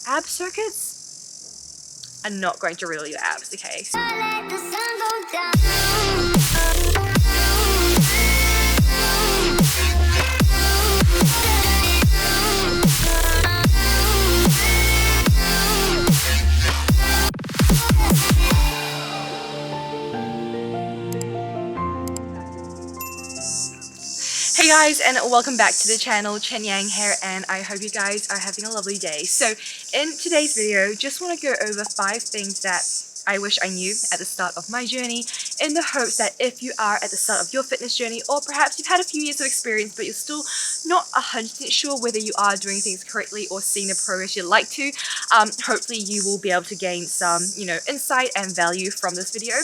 ab circuits are not going to reel your abs, okay? Hey guys, and welcome back to the channel. Chen Yang here, and I hope you guys are having a lovely day. So in today's video, just want to go over 5 things that I wish I knew at the start of my journey, in the hopes that if you are at the start of your fitness journey, or perhaps you've had a few years of experience but you're still not 100% sure whether you are doing things correctly or seeing the progress you'd like to, hopefully you will be able to gain some, insight and value from this video.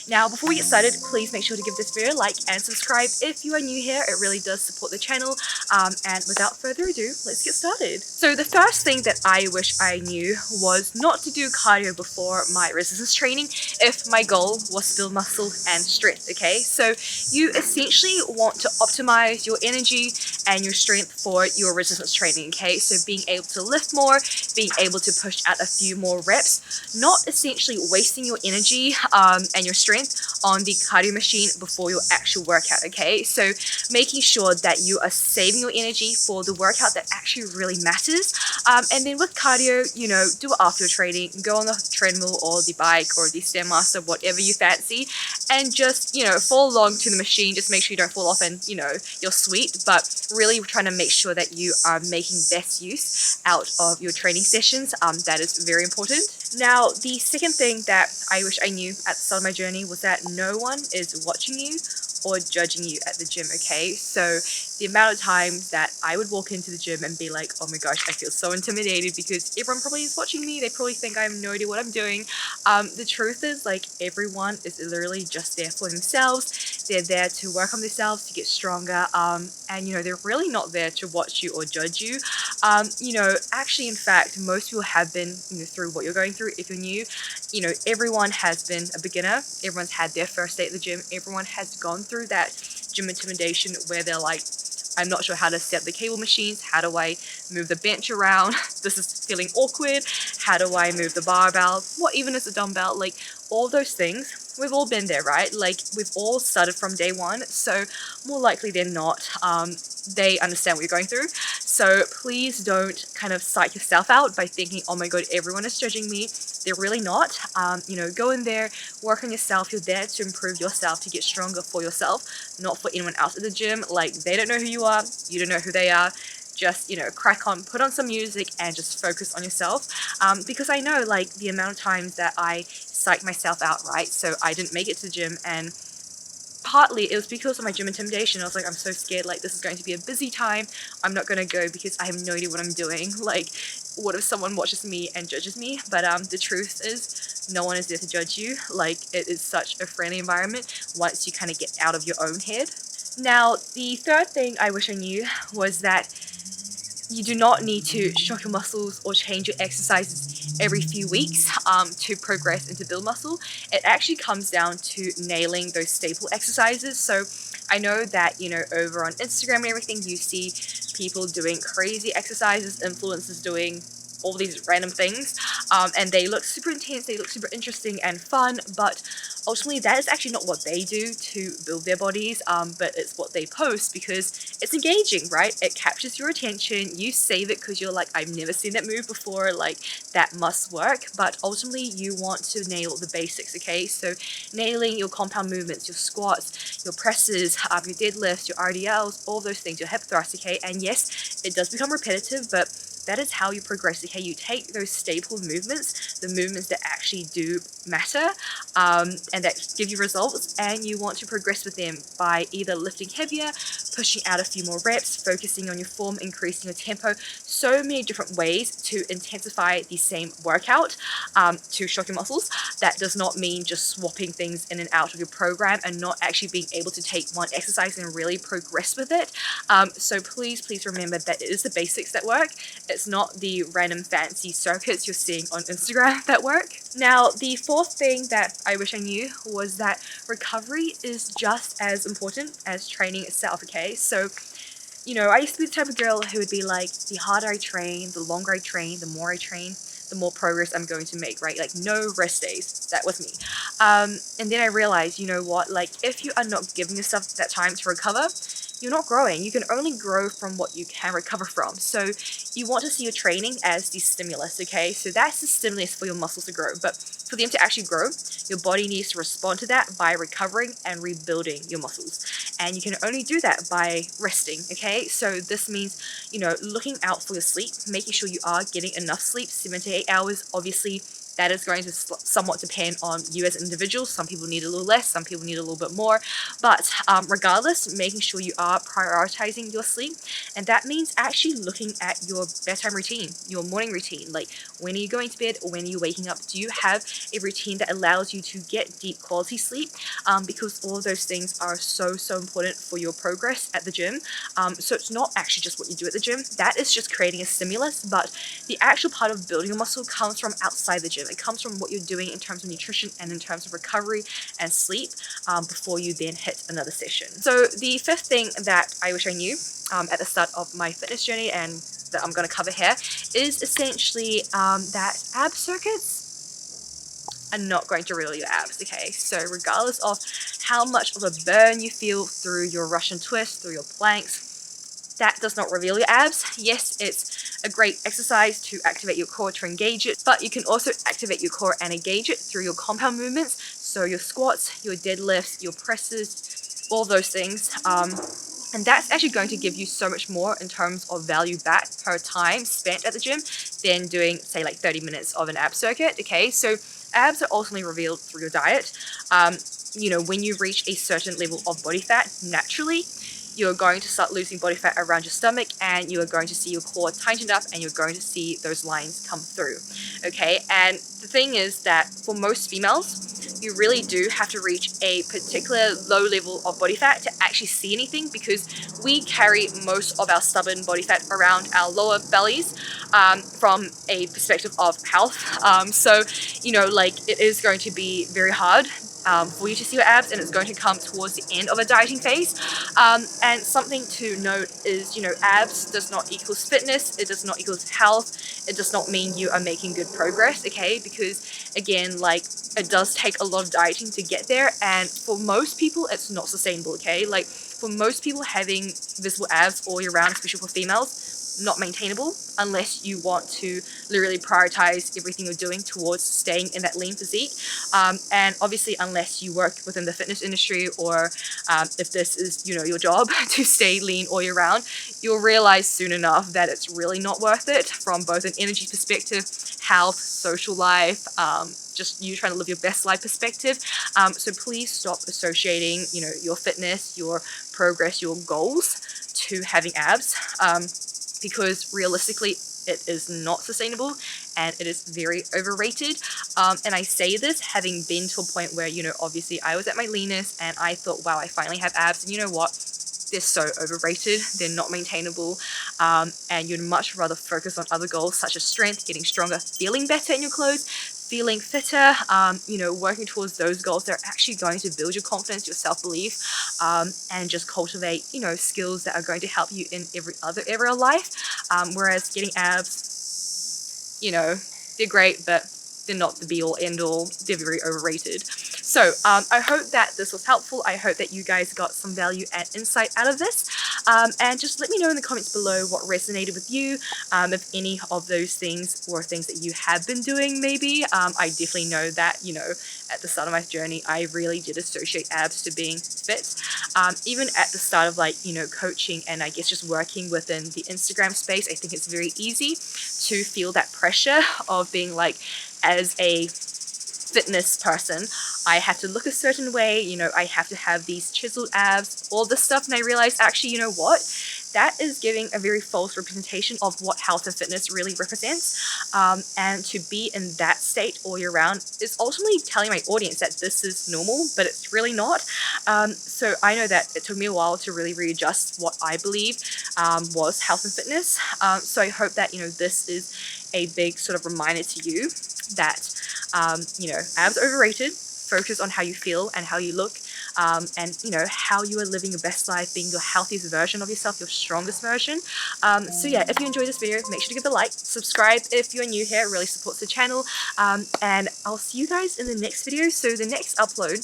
Now, before we get started, please make sure to give this video a like and subscribe if you are new here. It really does support the channel. And without further ado, let's get started. So the first thing that I wish I knew was not to do cardio before my resistance training if my goal was to build muscle and strength, okay? So you essentially want to optimize your energy and your strength for your resistance training, okay? So being able to lift more, being able to push out a few more reps, not essentially wasting your energy and your strength on the cardio machine before your actual workout, okay? So making sure that you are saving your energy for the workout that actually really matters. And then with cardio, do it after your training. Go on the treadmill or the bike or the Stairmaster, whatever you fancy, and just, fall along to the machine. Just make sure you don't fall off and, you're sweet, but really trying to make sure that you are making best use out of your training sessions. That is very important. Now, the second thing that I wish I knew at the start of my journey was that no one is watching you or judging you at the gym, okay? So the amount of times that I would walk into the gym and be like, oh my gosh, I feel so intimidated because everyone probably is watching me. They probably think I have no idea what I'm doing. The truth is, like, everyone is literally just there for themselves. They're there to work on themselves, to get stronger, and they're really not there to watch you or judge you. Actually, in fact, most people have been, through what you're going through. If you're new, everyone has been a beginner. Everyone's had their first day at the gym. Everyone has gone through that gym intimidation where they're like, I'm not sure how to set the cable machines. How do I move the bench around? This is feeling awkward. How do I move the barbell? What even is a dumbbell? Like, all those things, we've all been there, right? Like, we've all started from day one. So more likely than not, they understand what you're going through. So please don't kind of psych yourself out by thinking, oh my god, everyone is judging me. They're really not. Go in there, work on yourself. You're there to improve yourself, to get stronger for yourself, not for anyone else at the gym. Like, they don't know who you are, you don't know who they are. Just, crack on, put on some music and just focus on yourself. Because I know, like, the amount of times that I psyched myself out, right? So I didn't make it to the gym, and partly it was because of my gym intimidation. I was like, I'm so scared, like, this is going to be a busy time. I'm not going to go because I have no idea what I'm doing. Like, what if someone watches me and judges me? But the truth is, no one is there to judge you. Like, it is such a friendly environment once you kind of get out of your own head. Now, the third thing I wish I knew was that you do not need to shock your muscles or change your exercises every few weeks to progress and to build muscle. It actually comes down to nailing those staple exercises. So I know that, over on Instagram and everything, you see people doing crazy exercises, influencers doing all these random things, and they look super intense, they look super interesting and fun, but ultimately that is actually not what they do to build their bodies, but it's what they post because it's engaging, right? It captures your attention, you save it because you're like, I've never seen that move before, like, that must work. But ultimately you want to nail the basics, okay? So nailing your compound movements, your squats, your presses, your deadlifts, your RDLs, all those things, your hip thrusts, okay? And yes, it does become repetitive, but that is how you progress, okay? You take those staple movements, the movements that actually do matter, and that give you results, and you want to progress with them by either lifting heavier, pushing out a few more reps, focusing on your form, increasing your tempo. So many different ways to intensify the same workout, to shock your muscles. That does not mean just swapping things in and out of your program and not actually being able to take one exercise and really progress with it. So please remember that it is the basics that work. It's not the random fancy circuits you're seeing on Instagram that work. Now, the fourth thing that I wish I knew was that recovery is just as important as training itself, okay? So, I used to be the type of girl who would be like, the harder I train, the longer I train, the more I train, the more progress I'm going to make, right? Like no rest days. That was me. And then I realized, you know what, like if you are not giving yourself that time to recover, you're not growing. You can only grow from what you can recover from. So you want to see your training as the stimulus, okay? So that's the stimulus for your muscles to grow. But for them to actually grow, your body needs to respond to that by recovering and rebuilding your muscles. And you can only do that by resting, okay? So this means, you know, looking out for your sleep, making sure you are getting enough sleep, 7 to 8 hours. Obviously, that is going to somewhat depend on you as individuals. Some people need a little less, some people need a little bit more. But regardless, making sure you are prioritizing your sleep. And that means actually looking at your bedtime routine, your morning routine. Like when are you going to bed or when are you waking up? Do you have a routine that allows you to get deep quality sleep? Because all of those things are so important for your progress at the gym. So it's not actually just what you do at the gym. That is just creating a stimulus, but the actual part of building a muscle comes from outside the gym. It comes from what you're doing in terms of nutrition and in terms of recovery and sleep before you then hit another session. So the fifth thing that I wish I knew at the start of my fitness journey and that I'm going to cover here is essentially that ab circuits are not going to reveal your abs, okay? So regardless of how much of a burn you feel through your Russian twist, through your planks, that does not reveal your abs. Yes, it's a great exercise to activate your core to engage it, but you can also activate your core and engage it through your compound movements. So your squats, your deadlifts, your presses, all those things. And that's actually going to give you so much more in terms of value back per time spent at the gym than doing, say, like 30 minutes of an ab circuit, okay? So abs are ultimately revealed through your diet. You know, when you reach a certain level of body fat, naturally, you're going to start losing body fat around your stomach and you are going to see your core tightened up and you're going to see those lines come through, okay? And the thing is that for most females, you really do have to reach a particular low level of body fat to actually see anything, because we carry most of our stubborn body fat around our lower bellies from a perspective of health. So, you know, like it is going to be very hard for you to see your abs, and it's going to come towards the end of a dieting phase. And something to note is, you know, abs does not equals fitness, it does not equals health, it does not mean you are making good progress, okay? Because again, like it does take a lot of dieting to get there, and for most people it's not sustainable, okay? Like for most people, having visible abs all year round, especially for females, not maintainable unless you want to literally prioritize everything you're doing towards staying in that lean physique. And obviously unless you work within the fitness industry, or if this is, you know, your job to stay lean all year round, you'll realize soon enough that it's really not worth it from both an energy perspective, health, social life, just you trying to live your best life perspective. So please stop associating, you know, your fitness, your progress, your goals to having abs. Because realistically it is not sustainable and it is very overrated. And I say this having been to a point where, you know, obviously I was at my leanest and I thought, wow, I finally have abs, and you know what, they're so overrated, they're not maintainable, and you'd much rather focus on other goals such as strength, getting stronger, feeling better in your clothes, feeling fitter, you know, working towards those goals that are actually going to build your confidence, your self-belief, and just cultivate, you know, skills that are going to help you in every other area of life. Whereas getting abs, you know, they're great, but they're not the be-all end-all. They're very overrated. So I hope that this was helpful. I hope that you guys got some value and insight out of this. And just let me know in the comments below what resonated with you, if any of those things were things that you have been doing maybe. I definitely know that, you know, at the start of my journey, I really did associate abs to being fit. Even at the start of, like, you know, coaching and I guess just working within the Instagram space, I think it's very easy to feel that pressure of being like, as a fitness person, I have to look a certain way, you know, I have to have these chiseled abs, all this stuff. And I realized, actually, you know what, that is giving a very false representation of what health and fitness really represents. And to be in that state all year round is ultimately telling my audience that this is normal, but it's really not. So I know that it took me a while to really readjust what I believe was health and fitness. So I hope that, you know, this is a big sort of reminder to you that, you know, abs are overrated. Focus on how you feel and how you look. and you know how you are living your best life, being your healthiest version of yourself, your strongest version. So yeah, if you enjoyed this video, make sure to give it a like, subscribe if you're new here, it really supports the channel, and I'll see you guys in the next video. So the next upload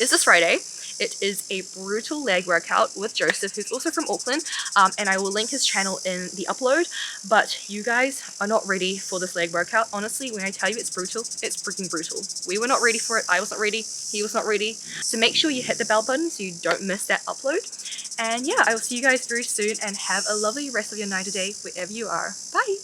is this Friday. It is a brutal leg workout with Joseph, who's also from Auckland, and I will link his channel in the upload. But you guys are not ready for this leg workout. Honestly, when I tell you it's brutal, it's freaking brutal. We were not ready for it. I was not ready. He was not ready. So make sure you hit the bell button so you don't miss that upload. And yeah, I will see you guys very soon, and have a lovely rest of your night or day wherever you are. Bye!